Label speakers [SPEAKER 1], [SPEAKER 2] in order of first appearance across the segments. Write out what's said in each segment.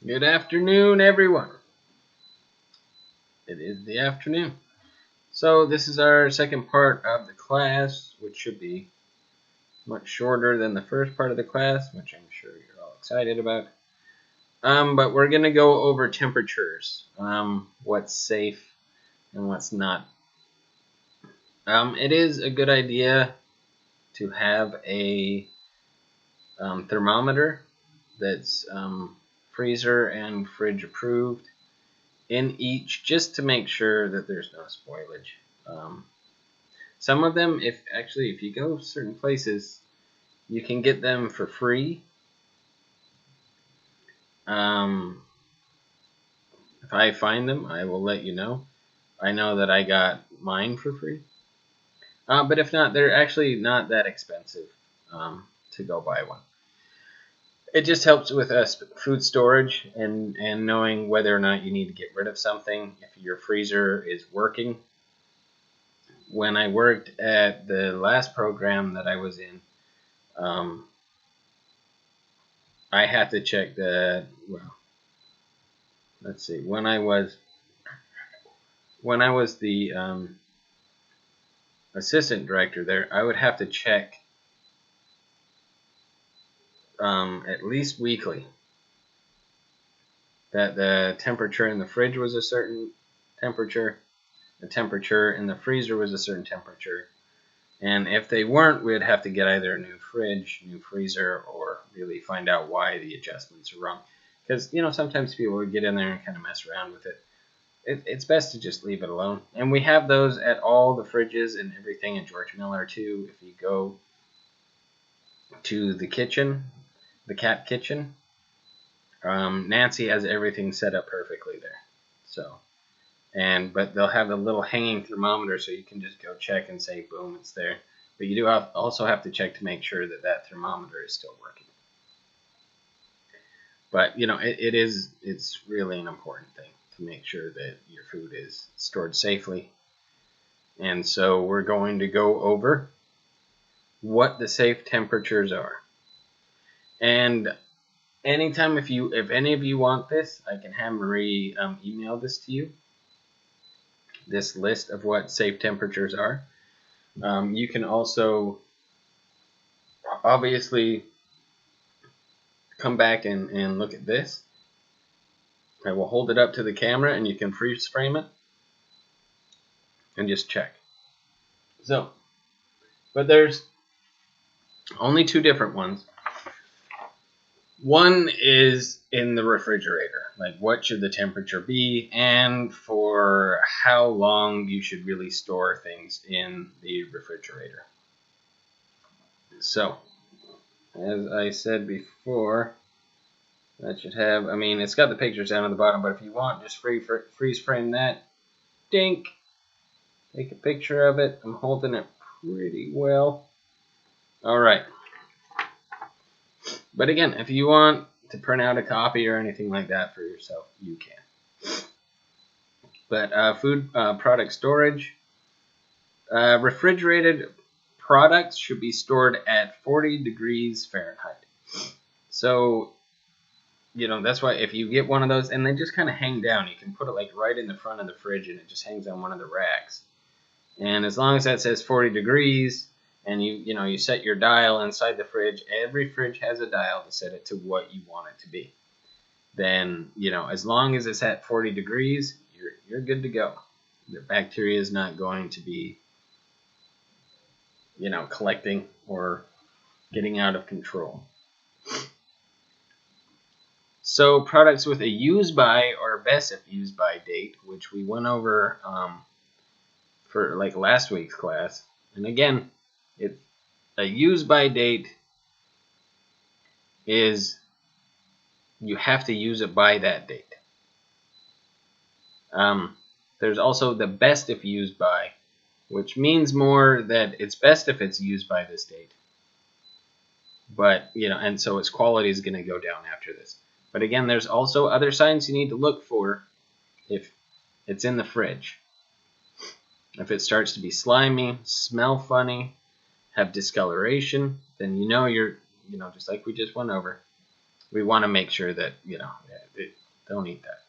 [SPEAKER 1] Good afternoon, everyone. It is the afternoon. So this is our second part of the class, which should be much shorter than the first part of the class, which I'm sure you're all excited about. But we're going to go over temperatures, what's safe and what's not. It is a good idea to have a thermometer that's freezer and fridge approved in each, just to make sure that there's no spoilage. Some of them, if you go certain places, you can get them for free. If I find them, I will let you know. I know that I got mine for free. But if not, they're actually not that expensive to go buy one. It just helps with food storage and knowing whether or not you need to get rid of something if your freezer is working. When I worked at the last program that I was in, I had to check that. Well, let's see. When I was the assistant director there, I would have to check at least weekly that the temperature in the fridge was a certain temperature, the temperature in the freezer was a certain temperature, and if they weren't, we'd have to get either a new fridge, new freezer, or really find out why the adjustments are wrong. Because sometimes people would get in there and kind of mess around with it. It's best to just leave it alone. And we have those at all the fridges and everything at George Miller too. If you go to the kitchen, the Cat Kitchen, Nancy has everything set up perfectly there. So, but they'll have a little hanging thermometer, so you can just go check and say, boom, it's there. But you do also have to check to make sure that that thermometer is still working. But it's really an important thing to make sure that your food is stored safely. And so we're going to go over what the safe temperatures are. And anytime if any of you want this, I can have Marie email this to you. This list of what safe temperatures are. You can also obviously come back and look at this. I will hold it up to the camera and you can freeze frame it and just check. So, but there's only two different ones. One is in the refrigerator, like what should the temperature be and for how long you should really store things in the refrigerator. So, as I said before, that should have, it's got the pictures down at the bottom, but if you want, just freeze frame that. Dink! Take a picture of it. I'm holding it pretty well. Alright. But again, if you want to print out a copy or anything like that for yourself, you can. But food product storage. Refrigerated products should be stored at 40 degrees Fahrenheit. So, that's why if you get one of those, and they just kind of hang down, you can put it like right in the front of the fridge and it just hangs on one of the racks. And as long as that says 40 degrees, and you set your dial inside the fridge, every fridge has a dial to set it to what you want it to be. Then, as long as it's at 40 degrees, you're good to go. The bacteria is not going to be, collecting or getting out of control. So products with a use by or best if used by date, which we went over for like last week's class. And again, a use by date is you have to use it by that date. There's also the best if used by, which means more that it's best if it's used by this date. But, and so its quality is going to go down after this. But again, there's also other signs you need to look for if it's in the fridge. If it starts to be slimy, smell funny, have discoloration, then you're, just like we just went over, we want to make sure that, they don't eat that.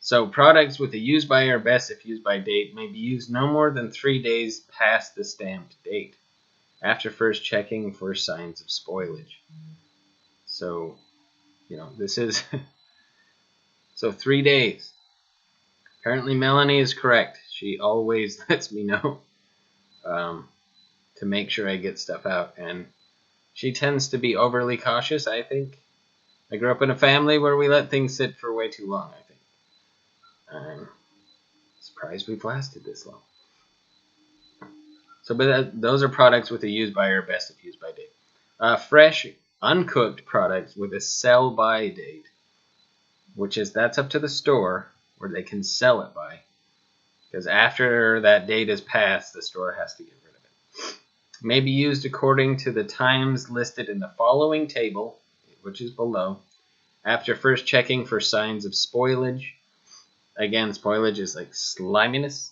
[SPEAKER 1] So products with a use by or best if used by date may be used no more than 3 days past the stamped date, after first checking for signs of spoilage. So, this is so 3 days. Apparently Melanie is correct. She always lets me know to make sure I get stuff out, and she tends to be overly cautious, I think. I grew up in a family where we let things sit for way too long, I think. I'm surprised we've lasted this long. So, but those are products with a use by or best if used by date. Fresh, uncooked products with a sell by date, that's up to the store where they can sell it by. Because after that date is passed, the store has to get rid of it. May be used according to the times listed in the following table, which is below, after first checking for signs of spoilage. Again, spoilage is like sliminess,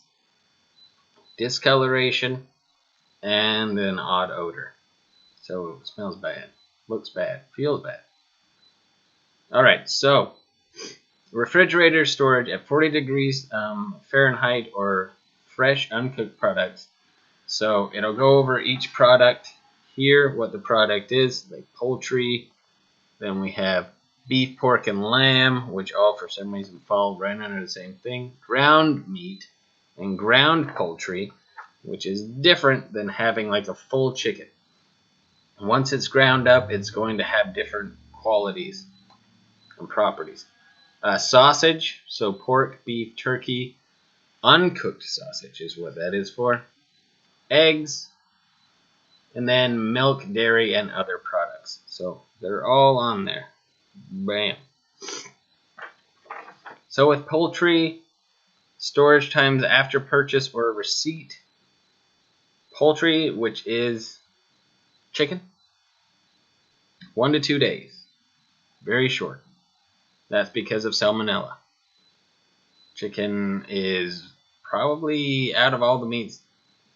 [SPEAKER 1] discoloration, and an odd odor. So it smells bad, looks bad, feels bad. Alright, so refrigerator storage at 40 degrees Fahrenheit or fresh uncooked products. So it'll go over each product here, what the product is, like poultry. Then we have beef, pork, and lamb, which all for some reason fall right under the same thing. Ground meat and ground poultry, which is different than having like a full chicken. Once it's ground up, it's going to have different qualities and properties. Sausage, so pork, beef, turkey, uncooked sausage is what that is for. Eggs, and then milk, dairy, and other products. So they're all on there. Bam. So with poultry, storage times after purchase or receipt. Poultry, which is chicken, 1 to 2 days. Very short. That's because of salmonella. Chicken is probably, out of all the meats,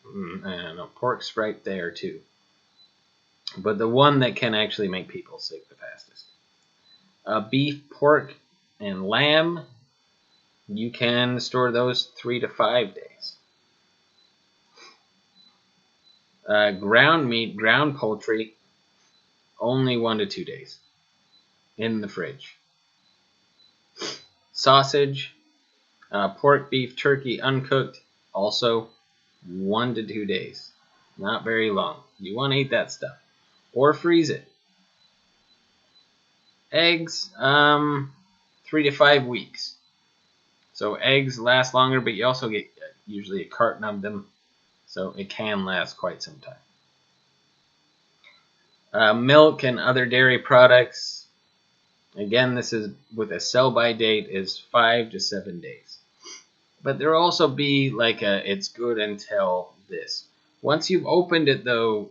[SPEAKER 1] I don't know, pork's right there too. But the one that can actually make people sick the fastest. Beef, pork, and lamb, you can store those 3 to 5 days. Ground meat, ground poultry, only 1 to 2 days in the fridge. Sausage, pork, beef, turkey, uncooked, also 1 to 2 days. Not very long. You want to eat that stuff. Or freeze it. Eggs, 3 to 5 weeks. So eggs last longer, but you also get usually a carton of them. So it can last quite some time. Milk and other dairy products. Again, this is with a sell-by date is 5 to 7 days. But there will also be like it's good until this. Once you've opened it, though,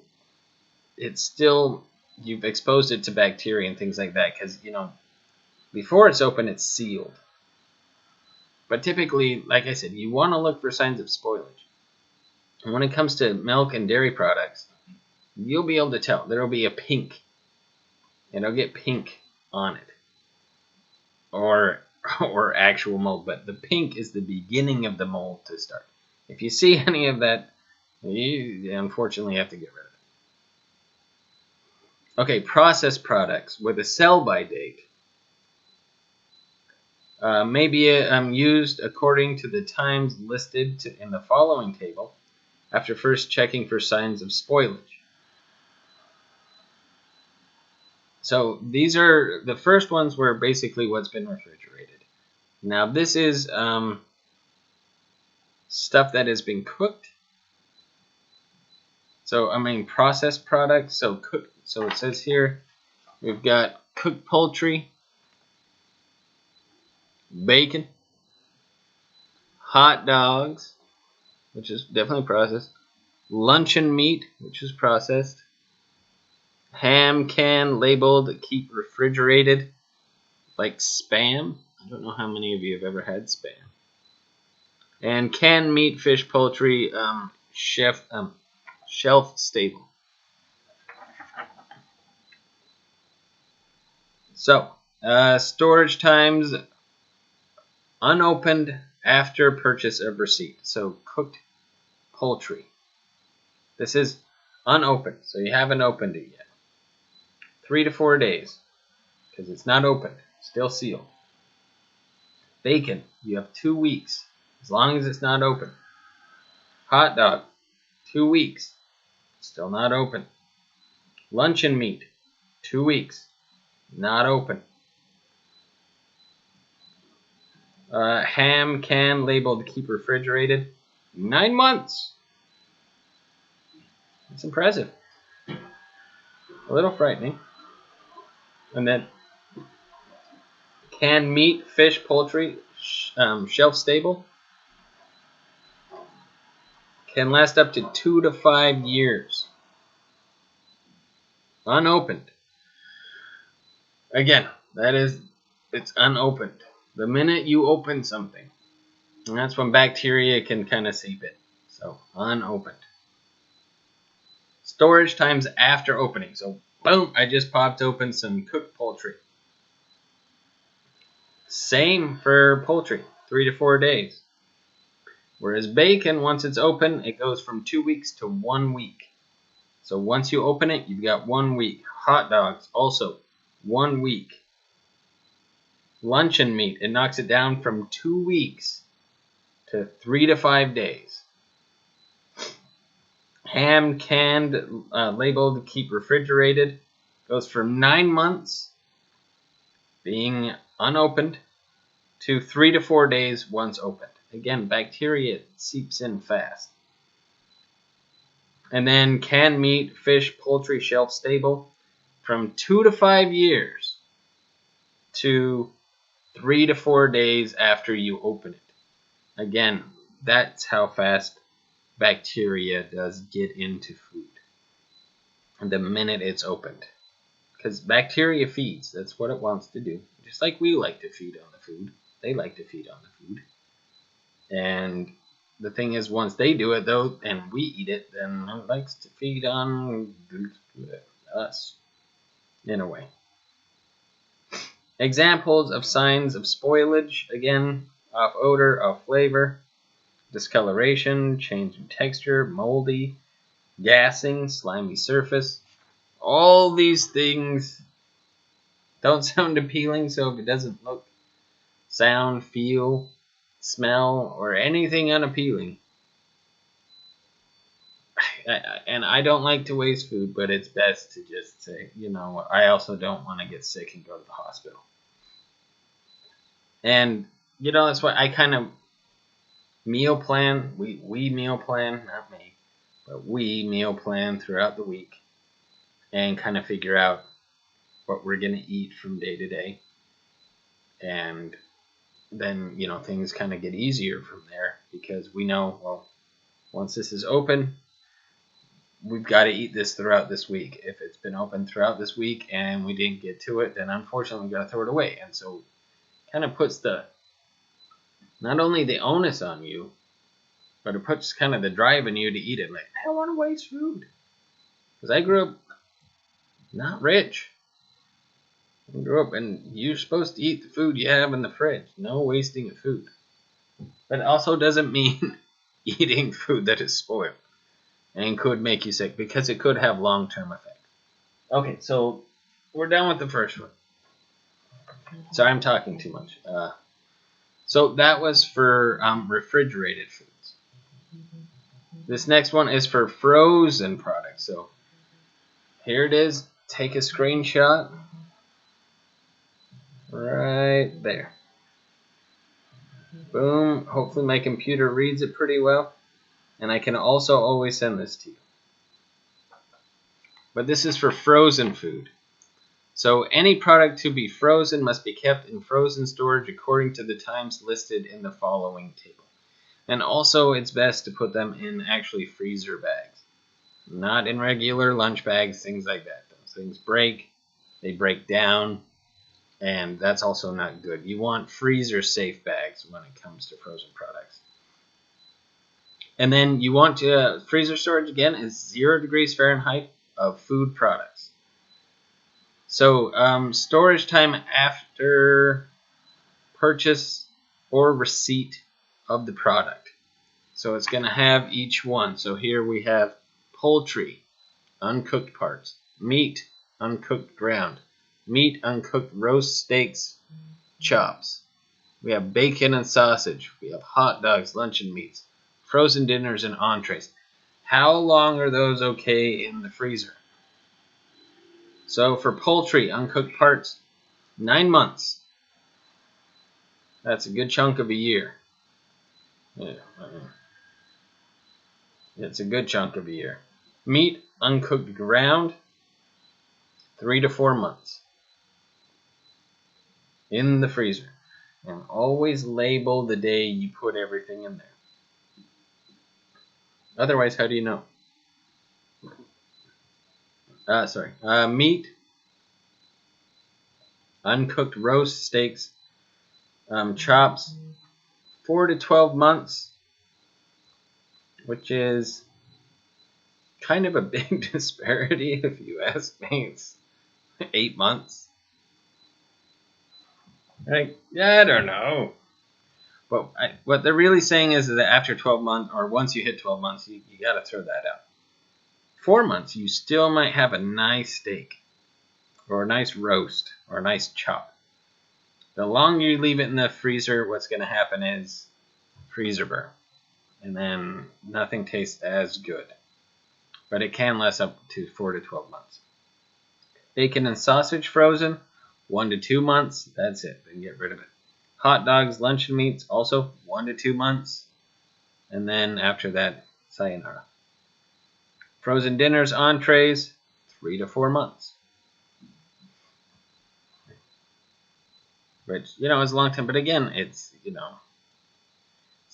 [SPEAKER 1] it's still, you've exposed it to bacteria and things like that. Because, before it's open, it's sealed. But typically, like I said, you want to look for signs of spoilage. And when it comes to milk and dairy products, you'll be able to tell. There will be a pink. And it'll get pink on it. Or actual mold. But the pink is the beginning of the mold to start. If you see any of that, you unfortunately have to get rid of it. Okay, processed products with a sell-by date may be used according to the times listed in the following table after first checking for signs of spoilage. So these are, the first ones were basically what's been refrigerated. Now this is stuff that has been cooked. So processed products. So cooked. So it says here we've got cooked poultry, bacon, hot dogs, which is definitely processed, luncheon meat, which is processed, ham can labeled keep refrigerated, like Spam. I don't know how many of you have ever had Spam. And canned meat, fish, poultry, shelf stable. So, storage times unopened after purchase of receipt. So, cooked poultry. This is unopened, so you haven't opened it yet. 3 to 4 days, because it's not opened, still sealed. Bacon, you have 2 weeks, as long as it's not open. Hot dog, 2 weeks, still not open. Luncheon meat, 2 weeks, not open. Ham can labeled keep refrigerated, 9 months. It's impressive. A little frightening. And then canned meat, fish, poultry, shelf stable, can last up to 2 to 5 years. Unopened. Again, it's unopened. The minute you open something, and that's when bacteria can kind of seep in. So, unopened. Storage times after opening. So, boom, I just popped open some cooked poultry. Same for poultry, 3 to 4 days. Whereas bacon, once it's open, it goes from 2 weeks to 1 week. So once you open it, you've got 1 week. Hot dogs, also 1 week. Luncheon meat, it knocks it down from 2 weeks to 3 to 5 days. Ham, canned, labeled, keep refrigerated, goes from 9 months being unopened to 3 to 4 days once opened. Again, bacteria seeps in fast. And then canned meat, fish, poultry, shelf stable, from 2 to 5 years to 3 to 4 days after you open it. Again, that's how fast bacteria does get into food. And the minute it's opened. Because bacteria feeds. That's what it wants to do. Just like we like to feed on the food. They like to feed on the food. And the thing is, once they do it, though, and we eat it, then it likes to feed on us, in a way. Examples of signs of spoilage, again, off odor, off flavor, discoloration, change in texture, moldy, gassing, slimy surface. All these things don't sound appealing, so if it doesn't look, sound, feel, smell, or anything unappealing, and I don't like to waste food, but it's best to just say, I also don't want to get sick and go to the hospital. And, that's why I kind of meal plan. We meal plan, not me, but we meal plan throughout the week and kind of figure out what we're going to eat from day to day. And then, things kind of get easier from there because we know, well, once this is open, we've got to eat this throughout this week. If it's been open throughout this week and we didn't get to it, then unfortunately we've got to throw it away. And so it kind of puts not only the onus on you, but it puts kind of the drive in you to eat it. Like, I don't want to waste food. Because I grew up not rich. I grew up and you're supposed to eat the food you have in the fridge. No wasting of food. But it also doesn't mean eating food that is spoiled and could make you sick, because it could have long-term effects. Okay, so we're done with the first one. Sorry, I'm talking too much. So that was for refrigerated foods. This next one is for frozen products. So here it is. Take a screenshot. Right there. Boom. Hopefully my computer reads it pretty well. And I can also always send this to you. But this is for frozen food. So any product to be frozen must be kept in frozen storage according to the times listed in the following table. And also it's best to put them in actually freezer bags. Not in regular lunch bags, things like that. Those things break. They break down. And that's also not good. You want freezer-safe bags when it comes to frozen products. And then you want freezer storage, again, is 0 degrees Fahrenheit of food products. So storage time after purchase or receipt of the product. So it's going to have each one. So here we have poultry, uncooked parts, meat, uncooked ground, meat, uncooked roast steaks, chops. We have bacon and sausage. We have hot dogs, luncheon meats, frozen dinners, and entrees. How long are those okay in the freezer? So for poultry, uncooked parts, 9 months. That's a good chunk of a year. Yeah, it's a good chunk of a year. Meat, uncooked ground, 3 to 4 months in the freezer. And always label the day you put everything in there. Otherwise, how do you know? Meat, uncooked roast steaks, chops, 4 to 12 months, which is kind of a big disparity if you ask me. It's 8 months. Like, I don't know. But what they're really saying is that after 12 months, or once you hit 12 months, you got to throw that out. 4 months, you still might have a nice steak, or a nice roast, or a nice chop. The longer you leave it in the freezer, what's going to happen is freezer burn. And then nothing tastes as good. But it can last up to 4 to 12 months. Bacon and sausage frozen, 1 to 2 months. That's it. Then get rid of it. Hot dogs, luncheon meats, also 1 to 2 months. And then after that, sayonara. Frozen dinners, entrees, 3 to 4 months. Which, is a long time. But again, it's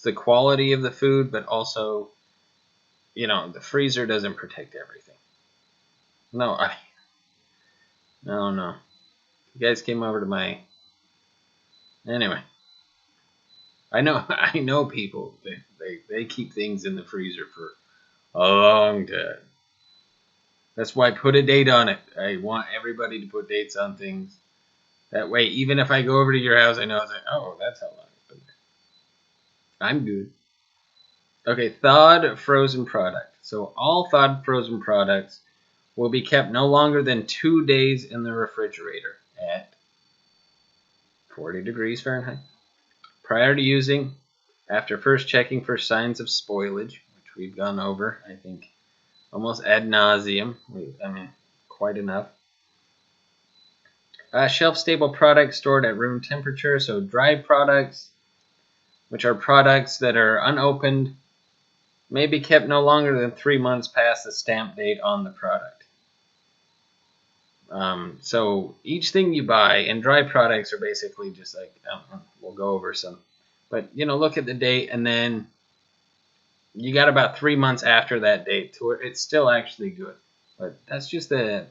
[SPEAKER 1] the quality of the food, but also, the freezer doesn't protect everything. No. You guys came over to my... Anyway. I know people. They keep things in the freezer for a long time. That's why I put a date on it. I want everybody to put dates on things. That way, even if I go over to your house, I know it's like, oh, that's how long it's been there. I'm good. Okay, thawed frozen product. So all thawed frozen products will be kept no longer than 2 days in the refrigerator at 40 degrees Fahrenheit. Prior to using, after first checking for signs of spoilage, which we've gone over, I think, almost ad nauseum. Quite enough. Shelf-stable products stored at room temperature, so dry products, which are products that are unopened, may be kept no longer than 3 months past the stamp date on the product. So each thing you buy, and dry products are basically just like, we'll go over some, but look at the date, and then you got about 3 months after that date to where it's still actually good. But that's just the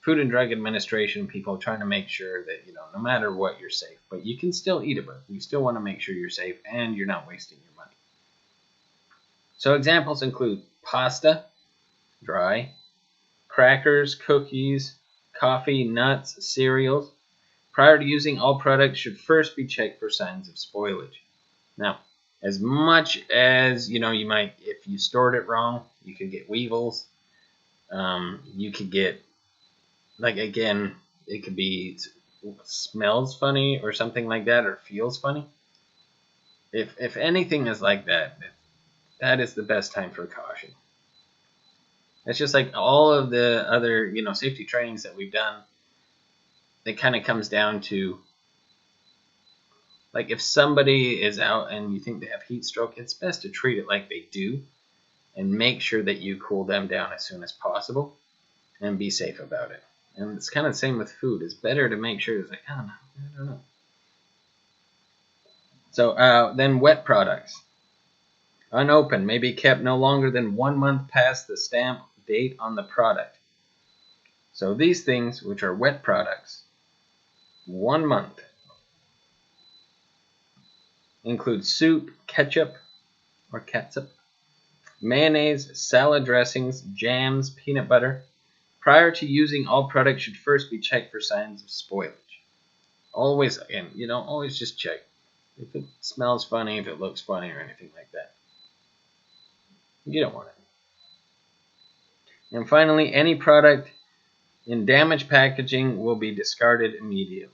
[SPEAKER 1] Food and Drug Administration people trying to make sure that, no matter what, you're safe. But you can still eat it, but you still want to make sure you're safe and you're not wasting your money. So examples include pasta, dry, crackers, cookies, coffee, nuts, cereals. Prior to using, all products should first be checked for signs of spoilage. Now, as much as, you might, if you stored it wrong, you could get weevils. You could get, again, it could be smells funny or something like that, or feels funny. If anything is like that, that is the best time for caution. It's just like all of the other, safety trainings that we've done. It kind of comes down to, if somebody is out and you think they have heat stroke, it's best to treat it like they do and make sure that you cool them down as soon as possible and be safe about it. And it's kind of the same with food. It's better to make sure it's like, I don't know. So then wet products. Unopened, may be kept no longer than 1 month past the stamp date on the product. So these things, which are wet products, 1 month, include soup, ketchup, mayonnaise, salad dressings, jams, peanut butter, Prior to using, all products should first be checked for signs of spoilage. Always, again, always just check. If it smells funny, if it looks funny, or anything like that, you don't want it. And finally, any product in damaged packaging will be discarded immediately.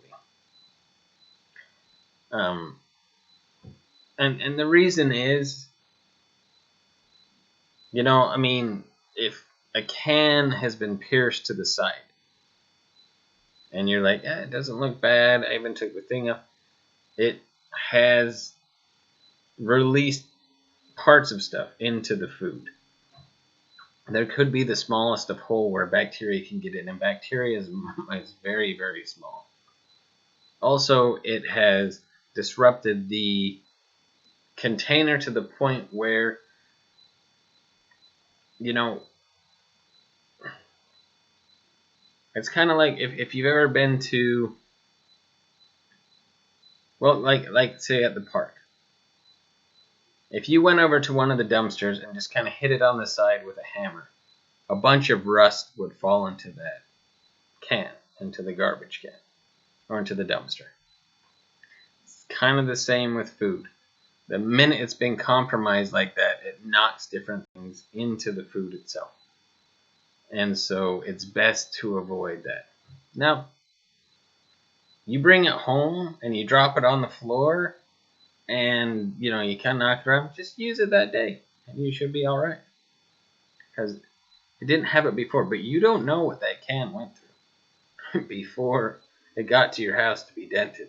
[SPEAKER 1] And the reason is, if a can has been pierced to the side, and you're like, it doesn't look bad, I even took the thing off, it has released parts of stuff into the food. There could be the smallest of hole where bacteria can get in, and bacteria is very, very small. Also, it has disrupted the container to the point where, it's kind of like if you've ever been to, well, like say at the park. If you went over to one of the dumpsters and just kind of hit it on the side with a hammer, a bunch of rust would fall into that can, into the garbage can, or into the dumpster. It's kind of the same with food. The minute it's been compromised like that, it knocks different things into the food itself. And so it's best to avoid that. Now, you bring it home and you drop it on the floor, and you kind of knock it around, just use it that day and you should be all right, because it didn't have it before. But you don't know what that can went through before it got to your house to be dented.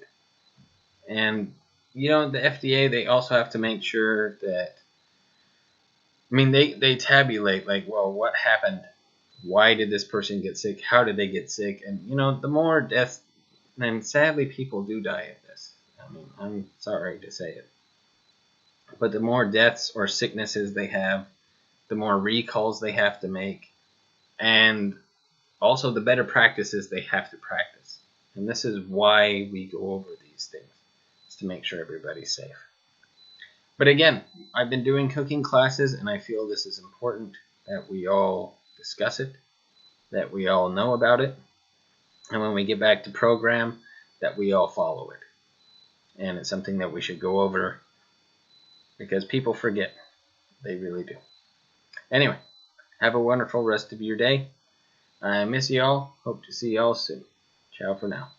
[SPEAKER 1] And the FDA, they also have to make sure that, they tabulate, like, well, what happened, why did this person get sick, how did they get sick, and the more deaths, and sadly people do die of this. I'm sorry to say it, but the more deaths or sicknesses they have, the more recalls they have to make, and also the better practices they have to practice. And this is why we go over these things, is to make sure everybody's safe. But again, I've been doing cooking classes, and I feel this is important that we all discuss it, that we all know about it, and when we get back to program, that we all follow it. And it's something that we should go over, because people forget. They really do. Anyway, have a wonderful rest of your day. I miss y'all. Hope to see y'all soon. Ciao for now.